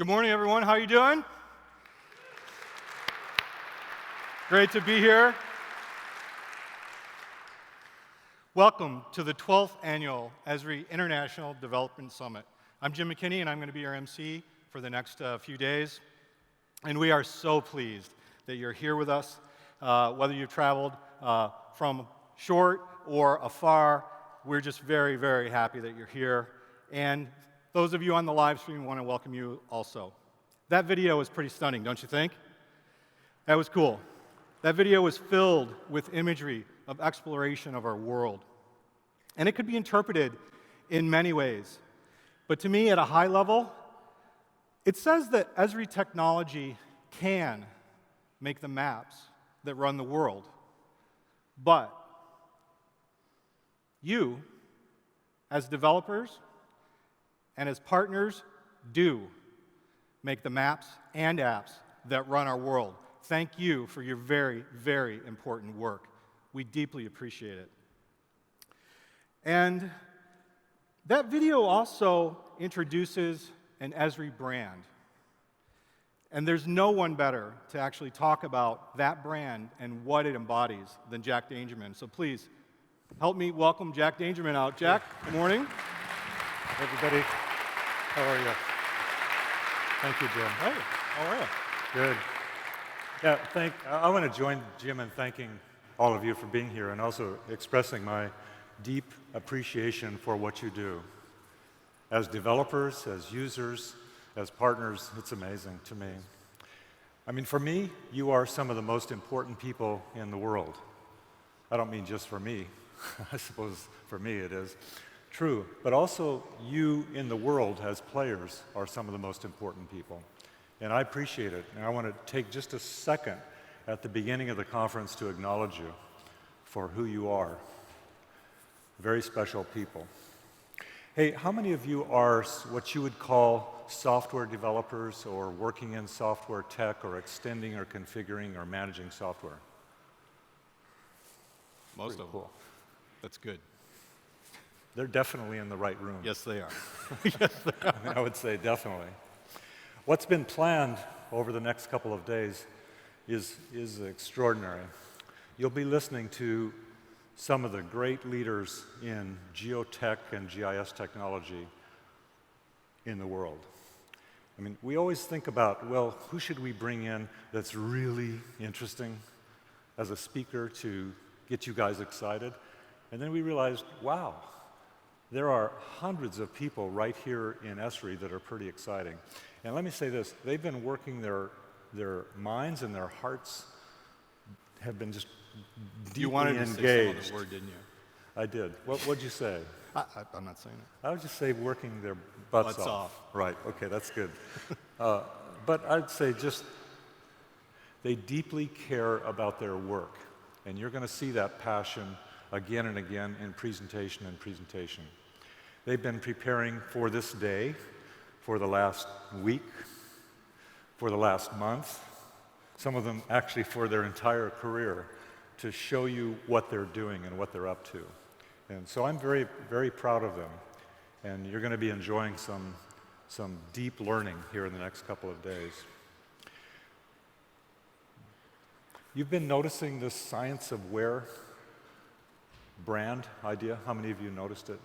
Good morning, everyone. How are you doing? Great to be here. Welcome to the 12th Annual Esri International Development Summit. I'm Jim McKinney, and I'm going to be your MC for the next few days. And we are so pleased that you're here with us, whether you've traveled from short or afar. We're just very, very happy that you're here. And those of you on the live stream, want to welcome you also. That video was pretty stunning, don't you think? That was cool. That video was filled with imagery of exploration of our world. And it could be interpreted in many ways. But to me, at a high level, it says that Esri technology can make the maps that run the world. But you, as developers and as partners, do make the maps and apps that run our world. Thank you for your very, very important work. We deeply appreciate it. And that video also introduces an Esri brand. And there's no one better to actually talk about that brand and what it embodies than Jack Dangermond. So please, help me welcome Jack Dangermond out. Jack, good morning. Everybody, how are you? Thank you, Jim. Hey, how are you? Good. Yeah, I want to join Jim in thanking all of you for being here and also expressing my deep appreciation for what you do. As developers, as users, as partners, it's amazing to me. I mean, for me, you are some of the most important people in the world. I don't mean just for me. I suppose for me it is true. But also, you in the world as players are some of the most important people. And I appreciate it. And I want to take just a second at the beginning of the conference to acknowledge you for who you are. Very special people. Hey, how many of you are what you would call software developers or working in software tech or extending or configuring or managing software? Most of them. That's good. They're definitely in the right room. Yes, they are. Yes, they are. I mean, I would say definitely. What's been planned over the next couple of days is extraordinary. You'll be listening to some of the great leaders in geotech and GIS technology in the world. I mean, we always think about, well, who should we bring in that's really interesting as a speaker to get you guys excited? And then we realized, wow, there are hundreds of people right here in Esri that are pretty exciting. And let me say this, they've been working their minds and their hearts have been just deeply You wanted engaged. to say some other word, didn't you? I did. What'd you say? I'm not saying it. I would just say working their butts off. Right, okay, that's good. But I'd say just they deeply care about their work. And you're going to see that passion again and again in presentation and presentation. They've been preparing for this day for the last week, for the last month, some of them actually for their entire career, to show you what they're doing and what they're up to. And so I'm very, very proud of them. And you're going to be enjoying some deep learning here in the next couple of days. You've been noticing this science of where brand idea. How many of you noticed it?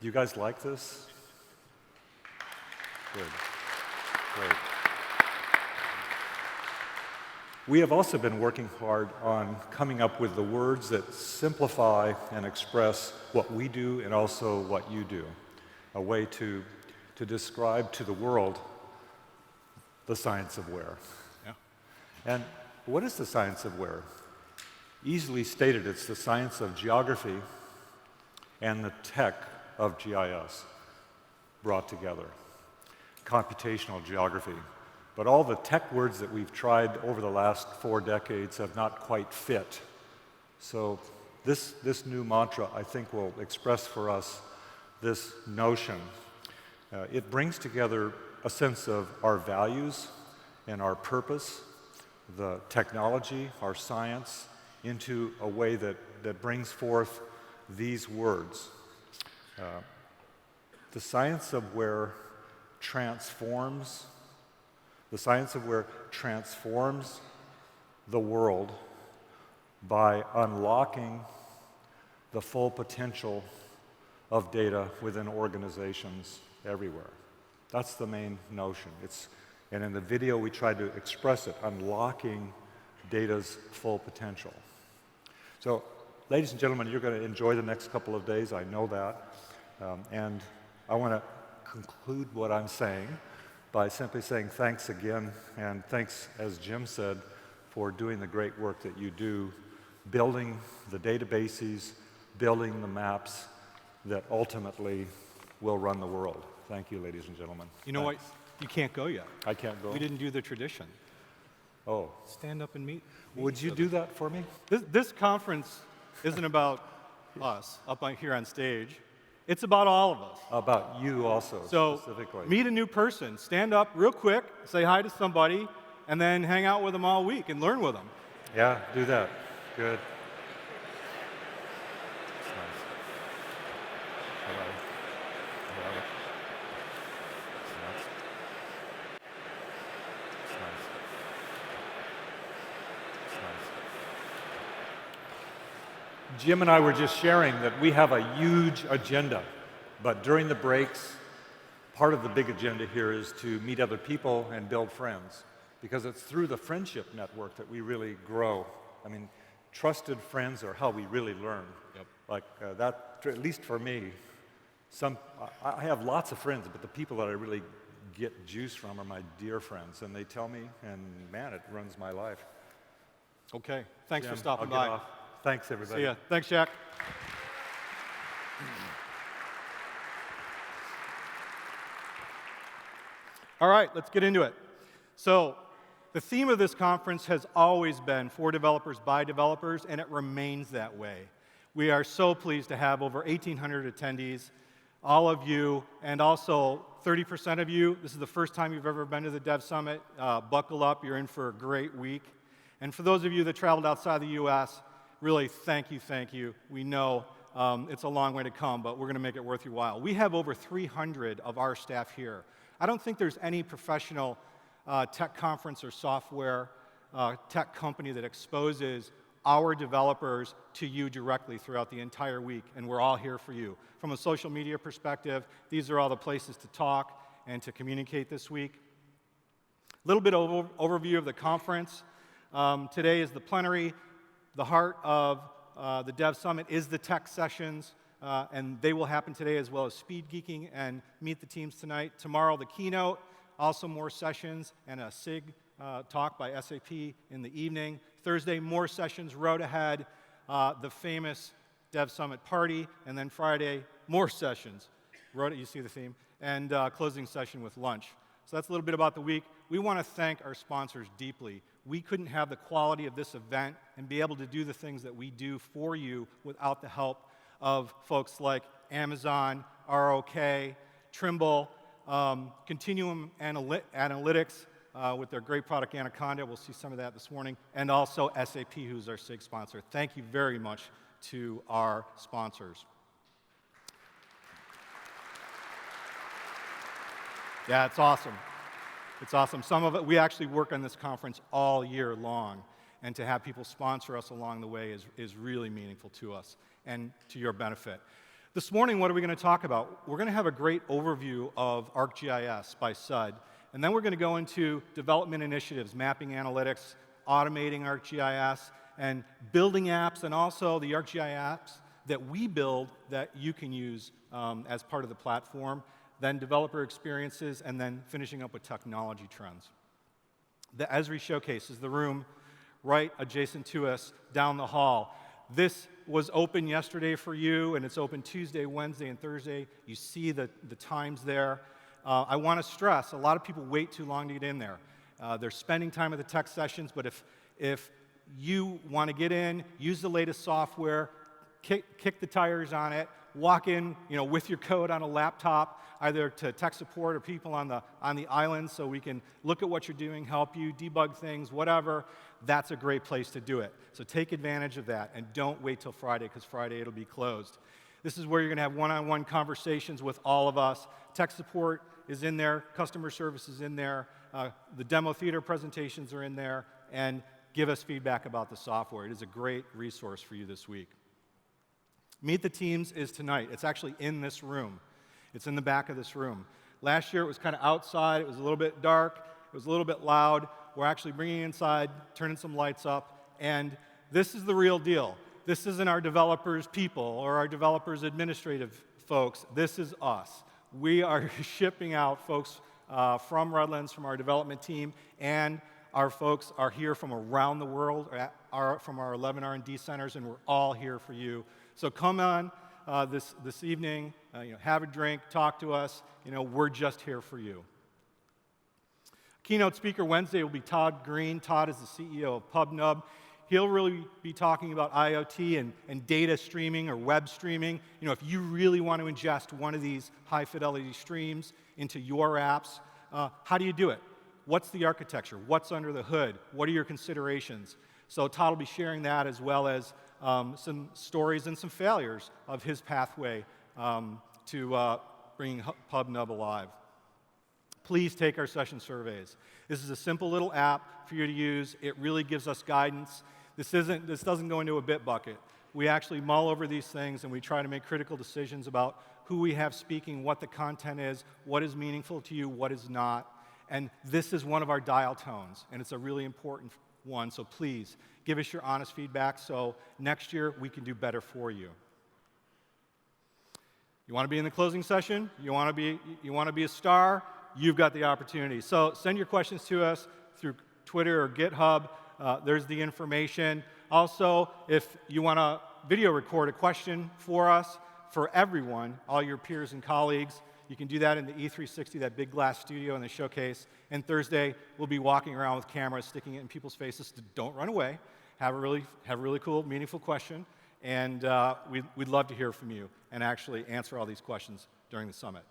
Do you guys like this? Good. Great. We have also been working hard on coming up with the words that simplify and express what we do and also what you do. A way to describe to the world the science of where. Yeah. And what is the science of where? Easily stated, it's the science of geography and the tech of GIS brought together. Computational geography. But all the tech words that we've tried over the last 4 decades have not quite fit. So this new mantra, I think, will express for us this notion. It brings together a sense of our values and our purpose, the technology, our science, into a way that brings forth these words. The science of where transforms, the science of where transforms the world by unlocking the full potential of data within organizations everywhere. That's the main notion. And in the video we tried to express it, unlocking data's full potential. So, ladies and gentlemen, you're going to enjoy the next couple of days, I know that. And I want to conclude what I'm saying by simply saying thanks again, and thanks, as Jim said, for doing the great work that you do, building the databases, building the maps that ultimately will run the world. Thank you, ladies and gentlemen. You know what? You can't go yet. I can't go? We didn't do the tradition. Oh. Stand up and meet. Would you do that for me? This conference isn't about us up here on stage. It's about all of us. About you also, so specifically. Meet a new person. Stand up real quick, say hi to somebody, and then hang out with them all week and learn with them. Yeah, do that. Good. That's nice. I love it. I love it. It's nice. It's nice. It's nice. Jim and I were just sharing that we have a huge agenda, but during the breaks, part of the big agenda here is to meet other people and build friends, because it's through the friendship network that we really grow. I mean, trusted friends are how we really learn. Yep. Like that, at least for me, I have lots of friends, but the people that I really get juice from are my dear friends, and they tell me, and man, it runs my life. Okay, thanks Jim, for stopping I'll by. get off. Thanks, everybody. See ya. Thanks, Jack. All right, let's get into it. So, the theme of this conference has always been for developers by developers, and it remains that way. We are so pleased to have over 1,800 attendees, all of you, and also 30% of you. This is the first time you've ever been to the Dev Summit. Buckle up, you're in for a great week. And for those of you that traveled outside the US, really thank you, thank you. We know it's a long way to come, but we're going to make it worth your while. We have over 300 of our staff here. I don't think there's any professional tech conference or software tech company that exposes our developers to you directly throughout the entire week, and we're all here for you. From a social media perspective, these are all the places to talk and to communicate this week. A little bit of overview of the conference. Today is the plenary. The heart of the Dev Summit is the tech sessions, and they will happen today, as well as speed geeking and meet the teams tonight. Tomorrow, the keynote, also more sessions, and a SIG talk by SAP in the evening. Thursday, more sessions, road ahead, the famous Dev Summit party, and then Friday, more sessions. You see the theme, and closing session with lunch. So that's a little bit about the week. We want to thank our sponsors deeply. We couldn't have the quality of this event and be able to do the things that we do for you without the help of folks like Amazon, ROK, Trimble, Continuum Analytics with their great product Anaconda. We'll see some of that this morning. And also SAP, who's our SIG sponsor. Thank you very much to our sponsors. Yeah, it's awesome. It's awesome. Some of it, we actually work on this conference all year long, and to have people sponsor us along the way is really meaningful to us and to your benefit. This morning, what are we going to talk about? We're going to have a great overview of ArcGIS by SUD, and then we're going to go into development initiatives, mapping analytics, automating ArcGIS, and building apps, and also the ArcGIS apps that we build that you can use as part of the platform. Then developer experiences, and then finishing up with technology trends. The Esri Showcase is the room right adjacent to us down the hall. This was open yesterday for you, and it's open Tuesday, Wednesday, and Thursday. You see the times there. I want to stress, a lot of people wait too long to get in there. They're spending time at the tech sessions, but if you want to get in, use the latest software, kick the tires on it, walk in, with your code on a laptop, either to tech support or people on the island, so we can look at what you're doing, help you, debug things, whatever. That's a great place to do it. So take advantage of that, and don't wait till Friday, because Friday it'll be closed. This is where you're going to have one-on-one conversations with all of us. Tech support is in there, customer service is in there, the demo theater presentations are in there, and give us feedback about the software. It is a great resource for you this week. Meet the Teams is tonight. It's actually in this room. It's in the back of this room. Last year it was kind of outside, it was a little bit dark, it was a little bit loud. We're actually bringing it inside, turning some lights up, and this is the real deal. This isn't our developers people or our developers administrative folks. This is us. We are shipping out folks from Redlands, from our development team, and our folks are here from around the world, from our 11 R&D centers, and we're all here for you. So come on this evening, have a drink, talk to us. We're just here for you. Keynote speaker Wednesday will be Todd Green. Todd is the CEO of PubNub. He'll really be talking about IoT and data streaming or web streaming. If you really want to ingest one of these high-fidelity streams into your apps, how do you do it? What's the architecture? What's under the hood? What are your considerations? So Todd will be sharing that as well as some stories and some failures of his pathway to bringing PubNub alive. Please take our session surveys. This is a simple little app for you to use. It really gives us guidance. This doesn't go into a bit bucket. We actually mull over these things and we try to make critical decisions about who we have speaking, what the content is, what is meaningful to you, what is not. And this is one of our dial tones, and it's a really important one. So please give us your honest feedback so next year we can do better for you. You want to be in the closing session? You want to be a star? You've got the opportunity. So send your questions to us through Twitter or GitHub. There's the information. Also, if you want to video record a question for us, for everyone, all your peers and colleagues, you can do that in the E360, that big glass studio in the showcase. And Thursday, we'll be walking around with cameras, sticking it in people's faces. Don't run away. Have a really cool, meaningful question. And we'd love to hear from you and actually answer all these questions during the summit.